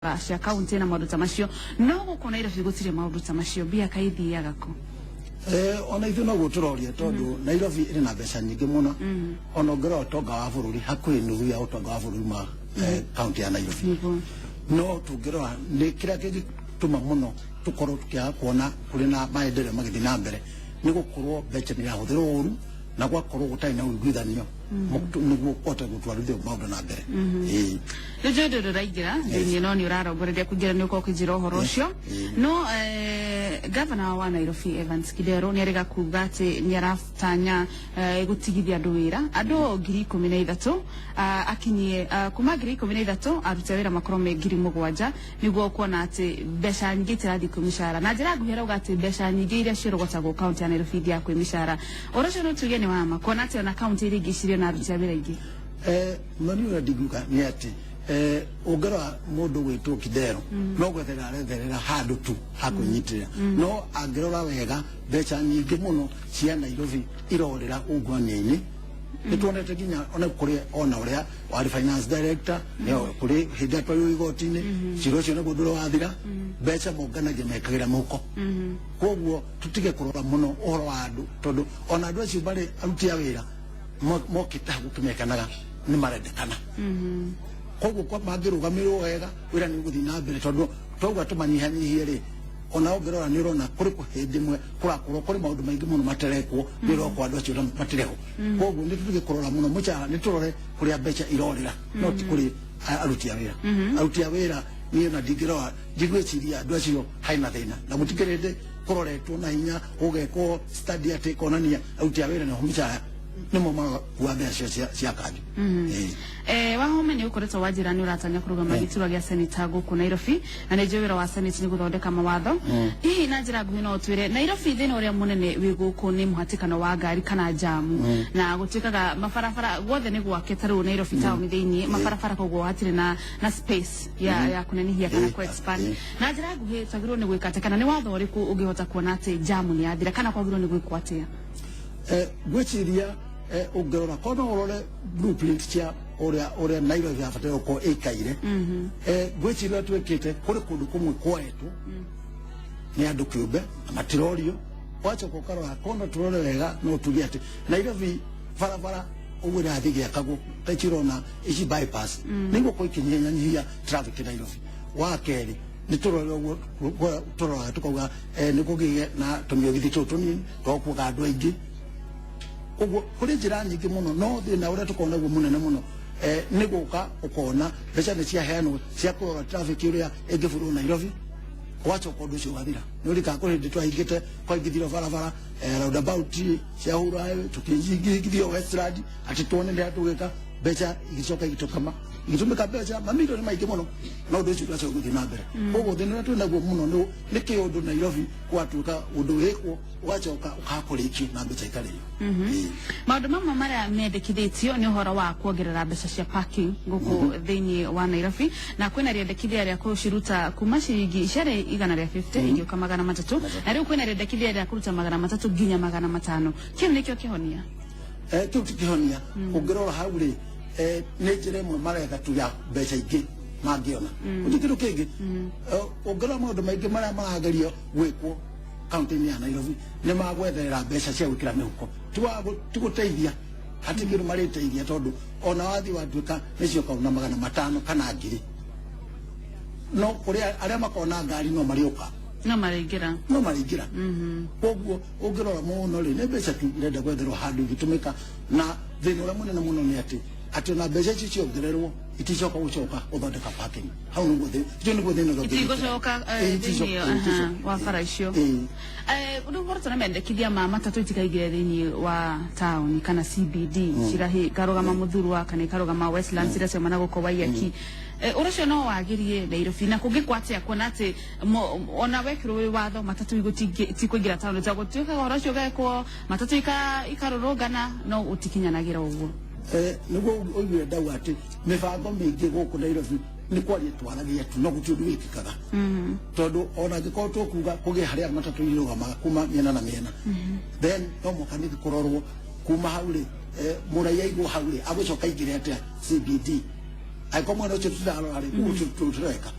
cia kaunti na maundu ta macio no gukona Nairobi gutire maundu ta macio bia kaithiaga ko ona ithu no guturoria tondu Nairobi iri na mbeca nyingi muno ona ngoro utonga wa bururi hakui nuthu ya utonga wa bururi ma kaunti ya Nairobi no tungirora ni kira gituma muno tukorwo tukiaga kuona kuri na maendeleo magithi na mbere ni gukorwo mbeca ni yahuthirwo uru na gwakorwo gutari na uiguithanio niguo kota gutwarithia maundu na mbere Ndio ndio raigira thini no ni urarongoreria kugira ni uko kijira uhoro ucio no governor wa Nairobi Evans Kidero ni arega kuga ati ni arafutanya gutigithia andu wira andu 13,000 akinyie kuma 13,000 arute wira makorome 7,000 niguo kuona ati mbeca nyingi tirathi kumishara na njira nguhera uga ati mbeca nyingi iria cirogotagwo county ya Nairobi ya kwimishara orocio no tuge ni wama kuona ati ona county iri gicirio na aruti wira ingi mani ura diguka ni ati ugara mundu gwitwo Kidero no gwethera aretherera handu tu hakunyitirira no angirora wega mbeca nyingi muno cia Nairobi irorera ungwani-ini nituonete ginya ona kuri ona uria wari finance director ne kuri hidato igoti-ini ciro cio naguo nduro wathira mbeca monganagia mekagira muko koguo tutige kurora muno uhoro wa andu tondu ona andu acio bari aruti a wira mokita gutumekanaga ni marendekana koguo kwa mangirugamirwo wega wira ni guthi na mbere tondu togwa tumanyihanyihie ri ona ongirora ni urona kuri kuhindi mwe kurakorwo kuri maundu maingi muno materekwo ni roko andu acio matireho koguo ni tutige kurora muno mucha ni turore kuri mbeca irorira no ti kuri aruti a wira aruti a wira ni na digirora digweciria andu acio haina thina na mutikirinde kuroretwo na hinya ugeko study ati konania aruti a wira ni humicha nimo wa mbeca cia kanju wahome ni ukoretwo wajira ni uratanya kurugama giturwa gia seneta guku Nairobi na ni wira wa senate ni guthondeka mawatho hihi na njira nguhi no twire Nairobi thina uria munene wi guku ni muhatikano wa ngari kana jamu na gutikaga mabarabara gwothe ni gwake taru Nairobi town thiini mabarabara koguo hatire na space ya kunenihia kana ku expand na njira nguhi twagirwo ni gwikate kana ni watho uriku ungihota kuona ati jamu ni yathira kana kwagirwo ni gwikwo atia gweciria ungirora kono urore blueprint cia uria Nairobi afatira ko ikaire gweciria twekete kuri kundu kumwe kwetu ni andu kiumbe amatirorio wacha kukarora kono turore wega no tugie ati Nairobi barabara ugura athige akago tachirona ici bypass ningo ko ikinyenya traffic Nairobi wa keri ni turore ugo turora tukauga ni kugie na tumiogithi tutunini twakuga andu aingi ugo kuri njira nyingi muno no thina uria tukona guo munene muno ni guka ukona mbeca ni cia heanwo cia kurora traffic uria ingifuru Nairobi wacho kondu cio gathira ni uri ka kuri twahingite kwa ingithiro barabara roundabout cia hura tukingithio Westland ati tuone ndia tugika mbeca igicoka igitokama igitumika mbeca mamilioni maingi muno no ndu cio twacho guthi na mbere koguo thina tu naguo muno ni kiundu Nairobi kwatuka undu wikwo wachoka ukakuriki na mbeca ikari maundu mamwe maria mendekithitio ni uhoro wa kuongerera mbeca cia parking guku thiini wa Nairobi na kwina riendekithia ria kuciruta kuma ciringi icere 150 ingioka 300 na riu kwina riendekithia ria kuruta 300 nginya 500 kiu nikio kihonia kiu kihonia ungirora hau ri ni njira imwe marega tu ya mbeca ingi mangiona utikiro kingi ungirora maundu maingi maria maragerio gwikwo kaunti ya Nairobi ni magwetherera mbeca cia gwikira mihuko tuguteithia hatigiru mariteithia tondu ona wathi watuika nicio kauna 500 kana 1000 no kuri aria makona ngari no mariuka no maringira koguo ungirora muno ri ni mbeca tu irenda gwetherwo handu gitumika na thina uria munene muno ni ati na mbeca ici ciongererwo iticoka gucoka uthondeka parking hau ni guthi cio ni guthi no itigocoka thini wa bara icio undu borto na mendekithia matatu itikaigire thini wa town kana CBD cirahi karugama muthurwa kana karugama Westlands ira semana guko waiyaki uracio no wagirie Nairobi na kungikwatia kuona ati ona wekirwo watho matatu igutikuingira town za gutuika uracio geko matatu ikarurugana no utikinyanagira uguo niguo oigire ndau ati mibango mingi guku Nairobi ni kwaria twaragia tu no gutundu wikikaga tondu ona ngiko tukuga kuge haria matatu irugama kuma miena na miena then no mukanithi kurorwo kuma hauri murai aigu hauri agucoka igire atia CBD aiko mwana ucio tudalo ari kutureka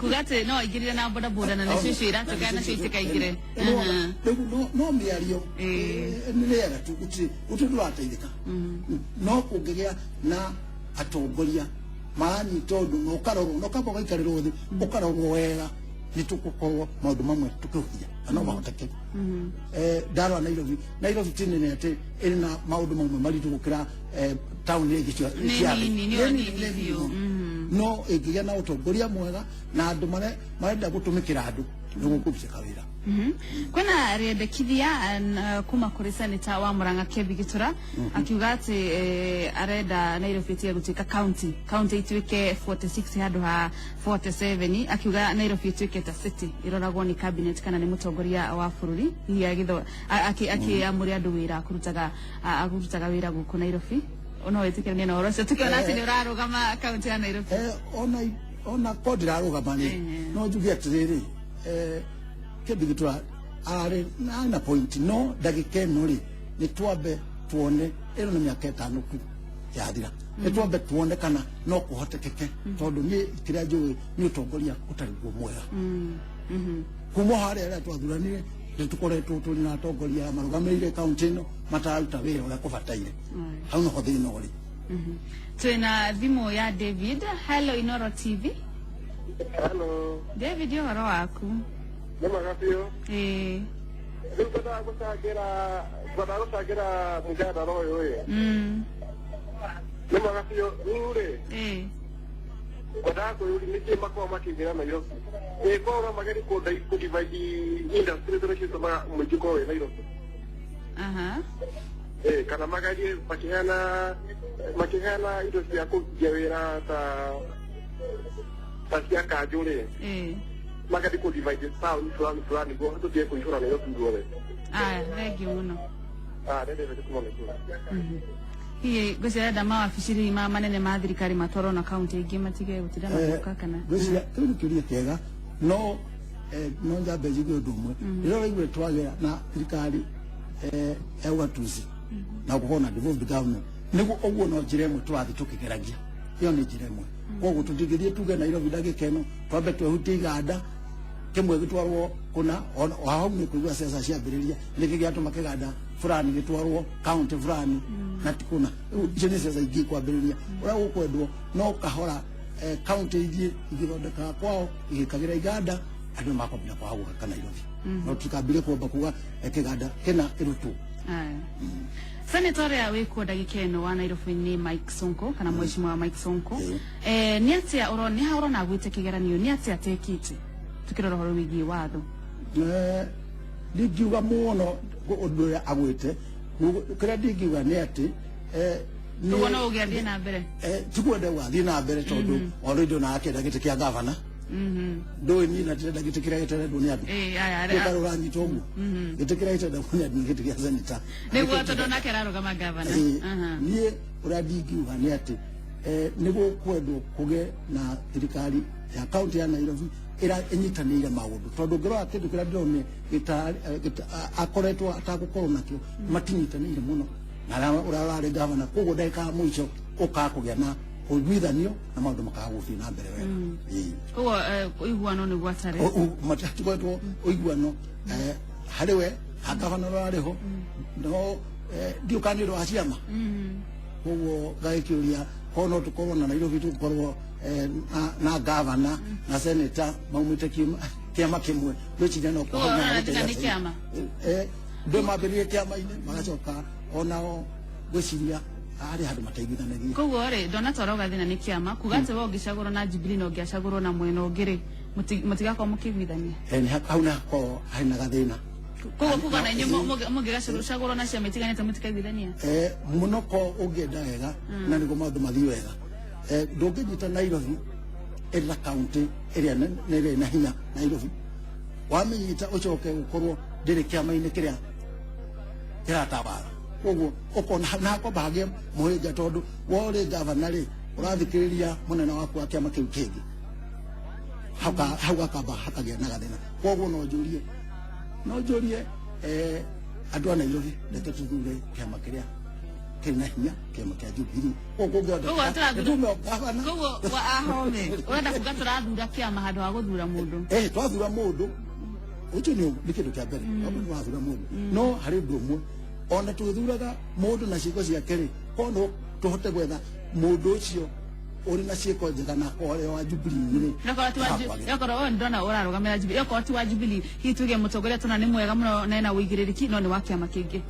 kugate no igirira na boda boda na nishisho iratoka na sisi kaigire no miario nilera utudu ataithika no kugegea na atongoria mani tondu no karoro no kabo gaikariro thi ukaroro wega nitukukorwo maundu mamwe tukuhia ana mahoteke Ndarwa Nairobi tinene ati ina maundu mamwe maritu gukira town igi cia no igiya na utongoria mwega na andu marenda gutumikira andu nigukubicika wira kwena rendekithia kuma kuri senator wa Murang'a Kebbi Gitura akiuga ati arenda Nairobi tia gutuika county ituike 46 handu ha 47 akiuga Nairobi ituike ta city iroragwo ni cabinet kana ni mutongoria wa bururi hiya githo akiamuri andu wira kurutaga wira guku Nairobi ono wetikirania na orocio tukiona ati ni urarugama county ya Nairobi ona kodira rugama ni no jugia tiriri Kebbi Gitura ari na point no dagike nuri ni twambe tuone ero na miaka 5 ku yathira ni twambe tuone kana no kuhotekeke tondu ni kiria njui ni utongoria utari guo mwega kumo hare ara twathuranire nitukoretwo tuli na atongoria marugamirire county no mataruta wira uria kubataire hau no thina uri twina thimu ya David. Hello Inoro TV. Hello David, yo horo waku Nema kapio Kwena gusagira mujada royo ye Nema kapio ure kwenda ko yuri niki makwa makigira na yo ko ora magari ko dai ko divide industry to shi sama mujiko we na yo kana magari makihana industry yako jawera ta sia kajule magari ko divide sound fulani go to tie ko ishura na yo tuwe regi uno nende tukumone hiye gusira dama afishiri manene ma thirikari matoro na county ingi matige gutira mabuka kana gusira kiria kega no njabe jigo dumwe rero igwe twagira na thirikari ewatuzi na kuhona devolved government nigo ogwo no jiremwe twathi tukigeragia iyo ni jiremwe koguo tutigirie tuge Nairobi dagikeno twambe twehutie iganda kimwe gitwarwo kuna hau ni kuigwa siasa ciambiriria nikigiatuma kiganda fulani gitwarwo county fulani na tikuna jenese za igi kwambiriria ura ukwendwo no kahora county igithondeka kwao igikagira iganda andu makomya kwa hau kana Nairobi no tukambire kuomba kuga kiganda kena irutu Senator ya wiko dagikeno wa Nairobi ni Mike Sonko kana mheshimiwa Mike Sonko ni atia uroni ha urona gwite kigeranio ni atia tekite tukirora horo wigi watho ndigiuga muno undu ya agwite kira ndigiuga ni ati tuona ugiathie na mbere tukwenda wathie na mbere tondu already na akenda gite kia governor ndo ni na tenda gite kira gite ndo ni abi karo rangi tomu gite kira gite ndo ni abi gite kia senator ni gwato ndo na kira kama governor ni uradigiuga ni ati nigo kwendo kuge na thirikari ya county ya Nairobi ira enyitanire maundu tondu ngiro atindu kira ndone akoretwo atagukorwo nakio matinyitanire muno na urarare governor koguo ndaika mwicho ukakugia na uiguithanio na maundu makaguthi na mbere wega koguo uiguano ni gwatare matatukwetwo uiguano hariwe governor ariho no ndiukaniro aciama koguo gaikiuria kono tukorwo na Nairobi tukorwo na governor na senator maumite kiama kimwe gwichinya no kwa na kiama ndo maberie kiama ine magacoka onao gwiciria ari handu mateithanagia koguo ri ndona toroga thina ni kiama kugate wo ngicaguro na Jubilee no ngiacaguro na mwena ungiri mutigako mukigwithania ni hau na ko haina gathina koguo kuga na nyumo mugigacaguro na cia mitiganite mutikagwithania muno ko ungenda wega na nigo maundu mathi wega ndungĩnyita Nairobi ĩrĩ county ĩrĩa nĩ na hinya Nairobi wamenyita ucoke gukorwo ndĩrĩ kĩama-inĩ kĩrĩa kĩratabara koguo ukona na ko bagie muhĩnga tondu wore governor rĩ ũrathikĩrĩria mũnene waku wa kĩama kĩu kĩngĩ hau akamba hakagĩa na gathĩna koguo no njũrie andũ a Nairobi reke tuthure kĩama kĩrĩa kena hinya kema kia Jubilee ogonga kogo wa ahome urenda kuga turathura kiama handu ha guthura mundu twathura mundu ucio ni kindu kia mbere mundu wathura mundu no hari ndu mwe ona tuthuraga mundu na ciiko ciake ri kono tuhote gwetha mundu ucio uri na ciiko njega na kore wa Jubilee ri yakoro ndona urarugamira Jubilee yakoro ti wa Jubilee hituge mutongoria tuna ni mwega muno na ina uigiririki no ni wa kiama kingi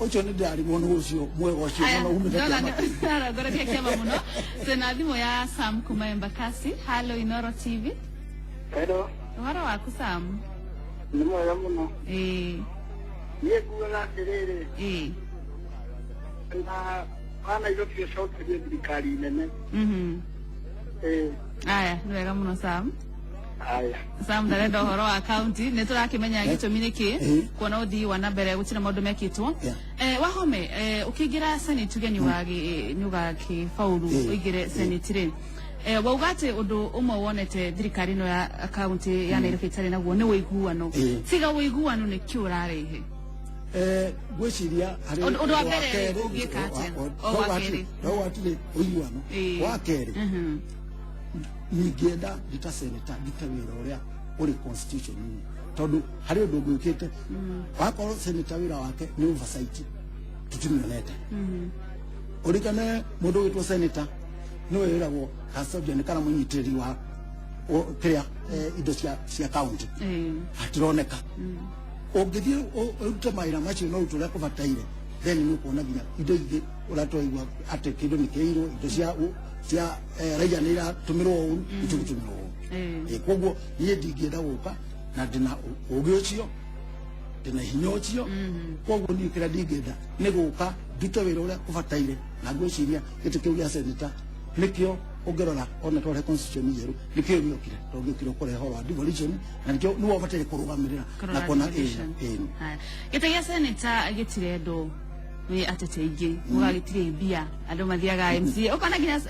ocho ni ndari muno ucio mwega ucio muno umite kiama ngora kiama muno tena thimo ya Sam kuma Embakasi. Hello Inoro TV. Hello Wara waku Sam ni mwega muno ye kuga tiriri na ana iyo pia sauti ya serikali nene aya ni wega muno Sam. Aya Sam ndarenda horo wa county ne turakimenya gitumi niki kuona uthii wa nambere gutira maundu mekitwo wahome ukigira senate ugeni wagi nyuga ki faulu uigire senate ri waugate undu umwe wonete thirikari no ya county ya Nairobi tari naguo ni wiguano tiga wiguano ni kiurarehe gwiciria hari undu wa mbere ugika atia o wakeri no watire uiguano wakeri ningenda ndita senator nditawira uria uri constitution ni tondu hari undu gwikite wakorwo senator wira wake ni oversight tutimionete urikane mundu witwo senator no wiragwo custodian kana munyitiri wa kria indo cia county hatironeka ongithie urute maira macio no uturia kubataire then ni kuona ginya indo ingi uratoigwa ate kindu ni keiro indo cia raia ni ra tumirwo uru itugutumirwo koguo nie ndingienda guka na ndina ugi ucio ndina hinya ucio koguo ni kira ndingienda ni guka ndute wira uria kubataire na gwiciria gitu kiu gia senator nikio ongerora ona tware constitution yeru nikio nyokire tongikiro kore horo devolution na nikio ni wobatire kurugamirira na kona gite gia senator gitire ndo we atete ingi mugagitire bia andu mathiaga MCA ukona ginya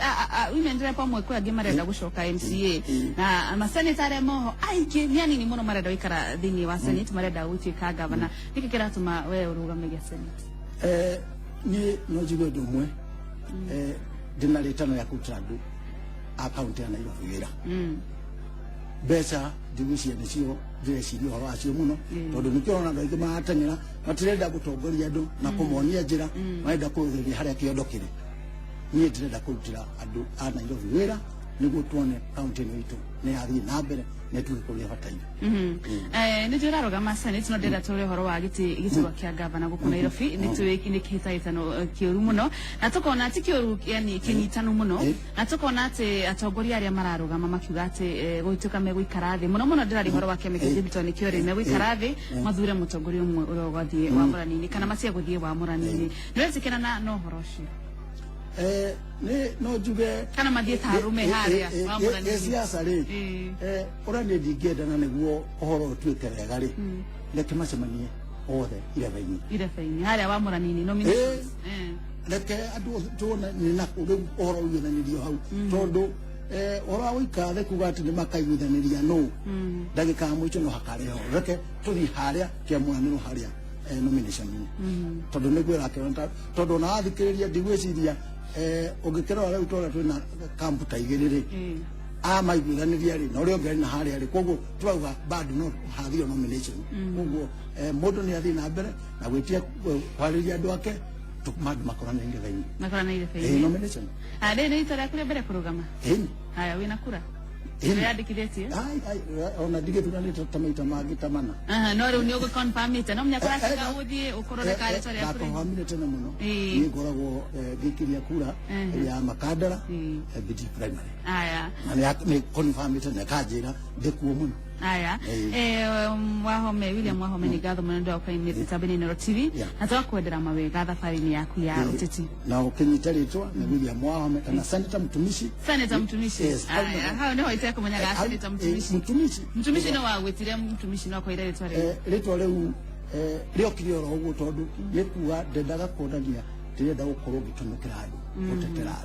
women rep amwe kwa ngi marenda gucoka MCA na amasenatare moho aingi ni muno marenda wikara thini wa senate marenda gutuika governor niki kiratuma we urugamire senate ni no jigo domwe dina letano ya kutradu account ya Nairobi wira besa division nicio direcirio horo acio muno tondu nikio na ngai maatengera matirenda gutongoria andu na kumonia njira maenda kutheria haria kiondo kiri nie ndirenda kurutira andu a Nairobi wira niguo tuone county itu ni athi na mbere ne tuikuria bataire ni njiraroga masani tuno ndenda tore horo wa gitiwa kia governor guku Nairobi ni tuwiki kihitaitano kioru muno na tukona ati kioru yani kinyitanu muno na tukona ati atongoria aria mararugama makiuga ati guituka meguikara thi muno ndirari horo wa kemeke Jimton kiori meguikara thi mathure mutongoria umwe urogothie wa muranini kana macia guthie wa muranini niwetikena na no horo cio ne no juge kana mathie tarume haria wa muranini siasa ri ora ne digeda na neguo ohoro tuike wega ri leke macemanie othe irebe-ini haria wa muranini nominations leke andu tuona ni na kugu ohoro withanirio hau tondu ora wikathe kuga ati ni makaiguithaniria no ndagika mwicho no hakare ho leke tuthi haria kia muraniro haria nomination tondu negwira kiranta tondu na athikiriria ndigwiciria ungikira riu tora twina camp ta igiriri maiguithaniria ri na uria ngari na haria ri koguo twauga bado no hathio nomination koguo mundu ni athi na mbere na gwitia kwariria andu ake tukumadu makorana inge nomination ni itara kule mbere kurugama haya wina kura yandikithĩtie ona ndige tunaleta tamaita mangĩ tamana no rĩu nĩ ũgũconfirmĩte no mũnyakora tiga gũthiĩ ũkũroreka rĩtwa rĩaku ndakonfirmire tene mũno niĩ ngoragwo ngĩikĩria kura ya Makandara BD primary aya na nĩ confirmĩte na kanjĩra ndĩkuo mũno aya Wahome William Wahome ni ngatho mũno ndwa kwa mitambo Inoro TV na twakwendera mawega thabarĩ-inĩ yaku ya ũteti na ũkĩnyita rĩtwa na William Wahome kana Senator Mtumishi aya hao nĩ hoite kũmenyaga Senator Mtumishi no wagwĩtire Mtumishi no kwaire rĩtwa rĩu rĩokire oro ũguo tondu nĩ kuga ndendaga kuonania ndĩrenda gũkorwo ngĩtũmĩkĩra andũ gũtetera